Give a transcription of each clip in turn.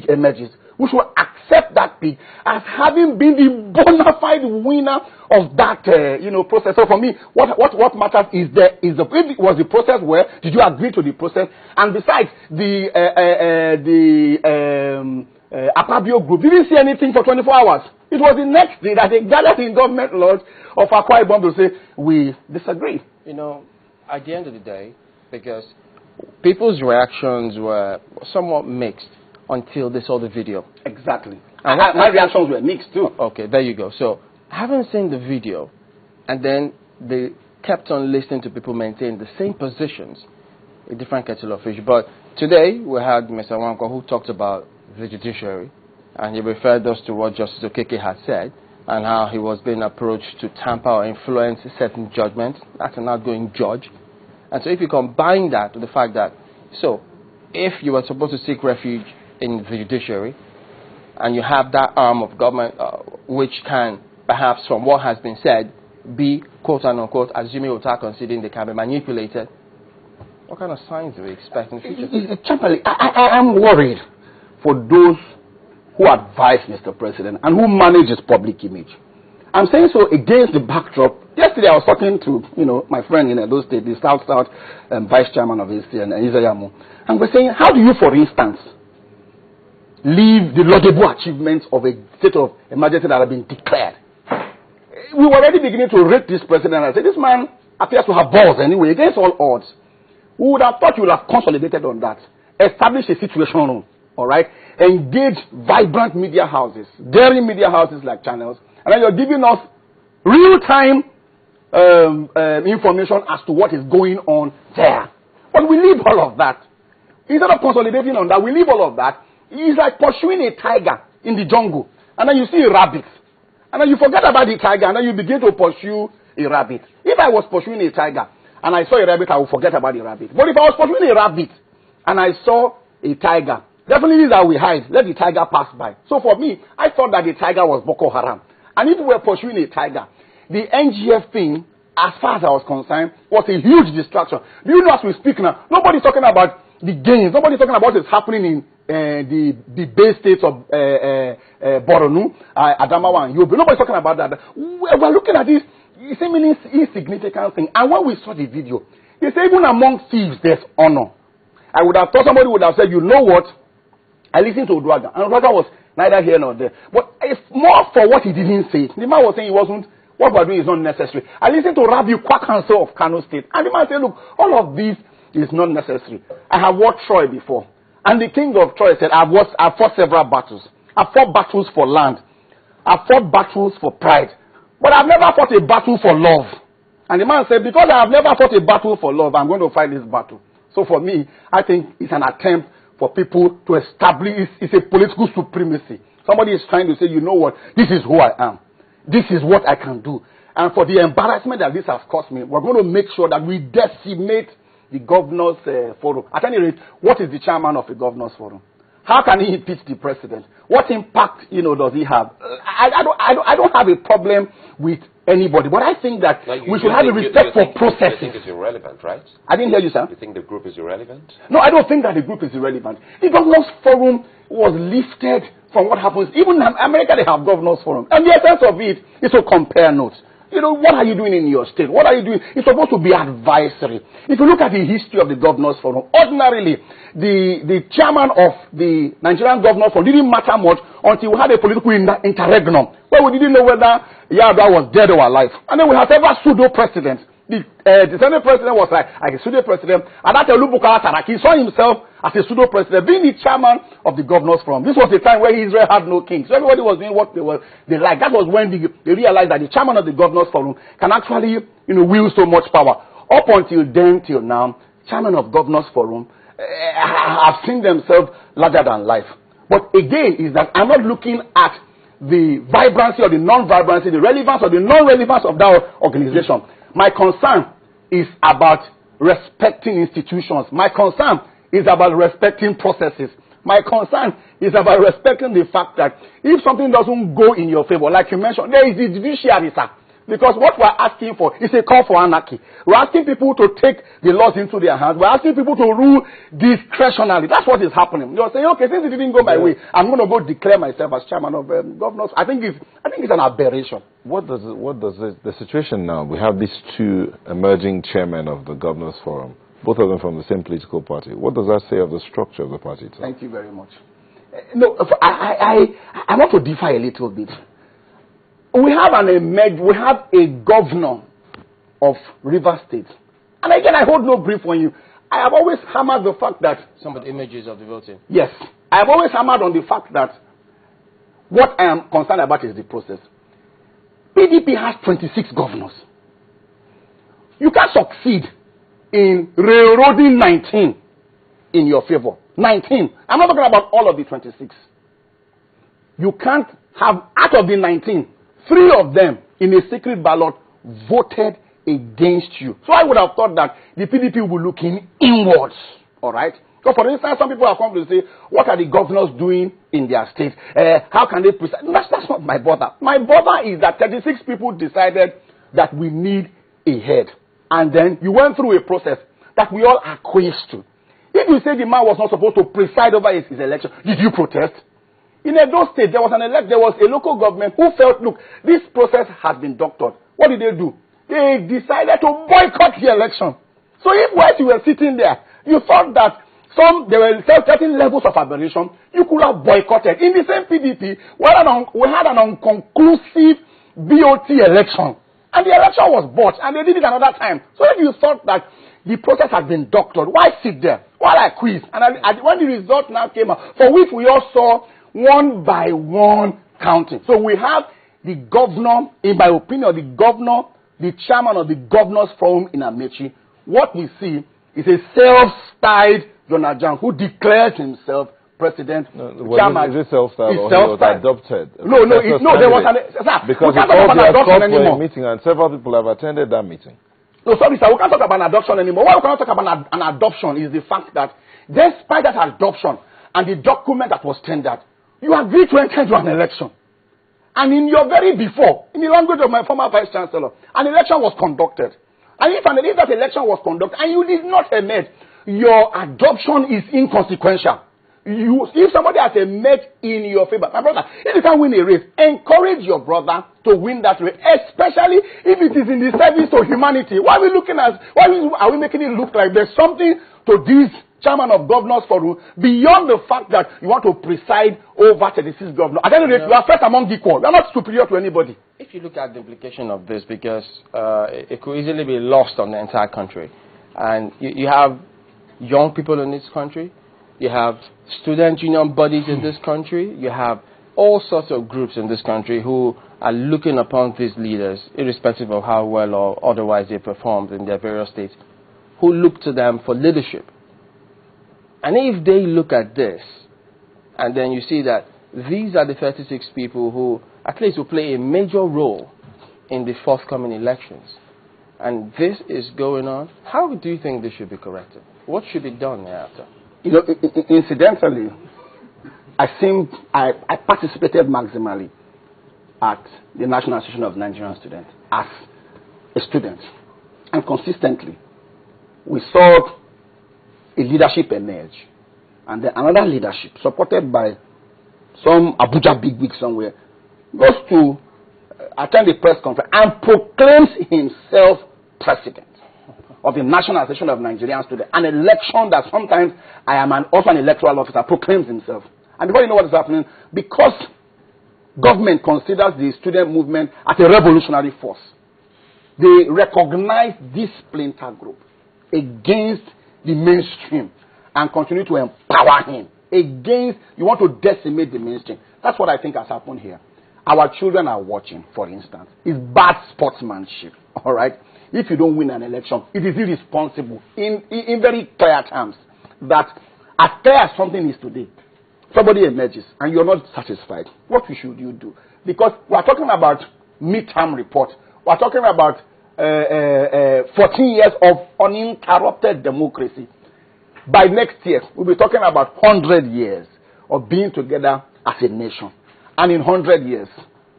emerges, we should accept that pick as having been the bona fide winner of that, process. So for me, what matters is if it was the process where did you agree to the process? And besides, the Akpabio group didn't see anything for 24 hours. It was the next day that they gathered in government lodge of Akwa Ibom to say, we disagree. At the end of the day, because people's reactions were somewhat mixed until they saw the video. Exactly. And my reactions were mixed too. Okay, there you go. So, having seen the video, and then they kept on listening to people maintain the same positions, a different kettle of fish. But today, we had Mr. Wanko who talked about the judiciary, and he referred us to what Justice Okeke had said, and how he was being approached to tamper or influence certain judgments. That's an outgoing judge. And so if you combine that with the fact that, so, if you were supposed to seek refuge in the judiciary, and you have that arm of government which can, perhaps from what has been said, be, quote unquote, assuming without considering they can be manipulated, what kind of signs do we expect in the future? Chaplain, I am worried for those who advise Mr. President and who manage his public image. I'm saying so against the backdrop. Yesterday I was talking to, my friend in Edo State, the South Vice Chairman of AST and Isayamu, and we're saying, how do you, for instance, leave the laudable achievements of a state of emergency that have been declared? We were already beginning to rate this president and say, this man appears to have balls anyway, against all odds. We would have thought you would have consolidated on that, established a situation room, all right, engage vibrant media houses, daring media houses like channels, and then you're giving us real-time information as to what is going on there. But we leave all of that. Instead of consolidating on that, we leave all of that. It's like pursuing a tiger in the jungle, and then you see a rabbit, and then you forget about the tiger, and then you begin to pursue a rabbit. If I was pursuing a tiger, and I saw a rabbit, I would forget about the rabbit. But if I was pursuing a rabbit, and I saw a tiger, definitely that we hide. Let the tiger pass by. So for me, I thought that the tiger was Boko Haram. And if we were pursuing a tiger, the NGF thing, as far as I was concerned, was a huge distraction. Do you know, as we speak now, nobody's talking about the gains. Nobody's talking about what's happening in the Bay States of Borno, Adamawa, and Yobe. Nobody's talking about that. We're looking at this seemingly insignificant thing. And when we saw the video, they say even among thieves, there's honor. I would have thought somebody would have said, you know what? I listened to Odwaga, and Odwaga was neither here nor there. But it's more for what he didn't say. The man was saying what we're doing is not necessary. I listened to Rabbi Kwakanso of Kano State, and the man said, look, all of this is not necessary. I have watched Troy before. And the king of Troy said, I've fought several battles. I've fought battles for land. I've fought battles for pride. But I've never fought a battle for love. And the man said, because I have never fought a battle for love, I'm going to fight this battle. So for me, I think it's an attempt for people to establish, it's a political supremacy. Somebody is trying to say, you know what, this is who I am. This is what I can do. And for the embarrassment that this has cost me, we're going to make sure that we decimate the Governors Forum. At any rate, what is the chairman of the Governors Forum? How can he impeach the president? What impact, does he have? I don't have a problem with anybody, but I think that we should have a respect for processes. You think it's irrelevant, right? I didn't hear you, sir. You think the group is irrelevant? No, I don't think that the group is irrelevant. The Governors Forum was lifted from what happens. Even in America, they have Governors Forum. And the essence of it is to compare notes. What are you doing in your state? What are you doing? It's supposed to be advisory. If you look at the history of the Governors Forum, ordinarily, the chairman of the Nigerian Governors Forum didn't matter much until we had a political interregnum, where we didn't know whether Yar'Adua was dead or alive. And then we had several pseudo-presidents. The Senate president was like a pseudo-president, and that Olubuka Saraki saw himself as a pseudo-president, being the chairman of the Governors Forum. This was the time where Israel had no king. So everybody was doing what they liked. That was when they realized that the chairman of the Governors Forum can actually, wield so much power. Up until then, till now, chairman of Governors Forum have seen themselves larger than life. But again, is that I'm not looking at the vibrancy or the non-vibrancy, the relevance or the non-relevance of that organization. My concern is about respecting institutions. My concern is about respecting processes. My concern is about respecting the fact that if something doesn't go in your favor, like you mentioned, there is the judiciary, sir. Because what we're asking for is a call for anarchy. We're asking people to take the laws into their hands. We're asking people to rule discretionally. That's what is happening. You're saying, okay, since it didn't go my way, I'm going to go declare myself as chairman of governors. I think it's an aberration. What does the situation now? We have these two emerging chairmen of the Governors Forum, both of them from the same political party. What does that say of the structure of the party itself? Thank you very much. No, I want to differ a little bit. We have a governor of River State. And again, I hold no brief on you. I have always hammered the fact that... Some of the images of the voting. Yes. I have always hammered on the fact that what I am concerned about is the process. PDP has 26 governors. You can't succeed in railroading 19 in your favor. 19. I'm not talking about all of the 26. You can't have, out of the 19, 3 of them in a secret ballot voted against you. So I would have thought that the PDP will be looking inwards. All right? So for instance, some people have come to say, what are the governors doing in their state? How can they preside? That's not my bother. My bother is that 36 people decided that we need a head. And then you went through a process that we all acquiesced to. If you say the man was not supposed to preside over his election, did you protest? In Edo State, there was a local government who felt, look, this process has been doctored. What did they do? They decided to boycott the election. So if whilst you were sitting there, you thought that there were certain levels of aberration, you could have boycotted. In the same PDP, we had an unconclusive BOT election. And the election was bought, and they did it another time. So if you thought that the process has been doctored, why sit there while I quiz? And when the result now came out, for which we all saw one by one counting. So we have the governor, in my opinion, the chairman of the Governors Forum in Amechi. What we see is a self-styled Jonajan who declares himself president. Chairman. Is it self-styled or he was adopted? There was an... Because he called for a meeting and several people have attended that meeting. No, sorry, sir, we can't talk about an adoption anymore. What we cannot talk about an adoption is the fact that despite that adoption and the document that was tendered, you agreed to enter into an election. And in your very before, in the language of my former vice chancellor, an election was conducted. And if that election was conducted and you did not emerge, your adoption is inconsequential. If somebody has emerged in your favor, my brother, if you can win a race, encourage your brother to win that race, especially if it is in the service to humanity. Why are we making it look like there's something to this chairman of governors forum beyond the fact that you want to preside over 36 governors? At the end of the day, you are first among equal. You are not superior to anybody. If you look at the implication of this, because it could easily be lost on the entire country, and you have young people in this country, you have student union bodies in this country, you have all sorts of groups in this country who are looking upon these leaders, irrespective of how well or otherwise they performed in their various states, who look to them for leadership. And if they look at this, and then you see that these are the 36 people who at least will play a major role in the forthcoming elections, and this is going on, how do you think this should be corrected? What should be done thereafter? You know, incidentally, I participated maximally at the National Association of Nigerian Students as a student. And consistently, we saw a leadership emerge. And then another leadership, supported by some Abuja bigwig somewhere, goes to attend a press conference and proclaims himself president of the National Association of Nigerian Students. An election that sometimes I am also an electoral officer, proclaims himself. And before you know what is happening, because government considers the student movement as a revolutionary force, they recognize this splinter group against the mainstream and continue to empower him against, you want to decimate the mainstream. That's what I think has happened here. Our children are watching, for instance. It's bad sportsmanship, all right? If you don't win an election, it is irresponsible in very clear terms that as clear as something is today, somebody emerges and you're not satisfied. What should you do? Because we're talking about midterm report. We're talking about 14 years of uninterrupted democracy. By next year, we'll be talking about 100 years of being together as a nation. And in 100 years,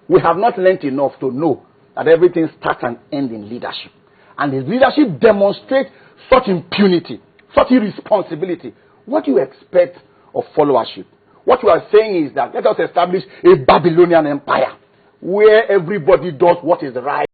we have not learned enough to know that everything starts and ends in leadership. And his leadership demonstrates such impunity, such irresponsibility. What do you expect of followership? What you are saying is that let us establish a Babylonian empire where everybody does what is right.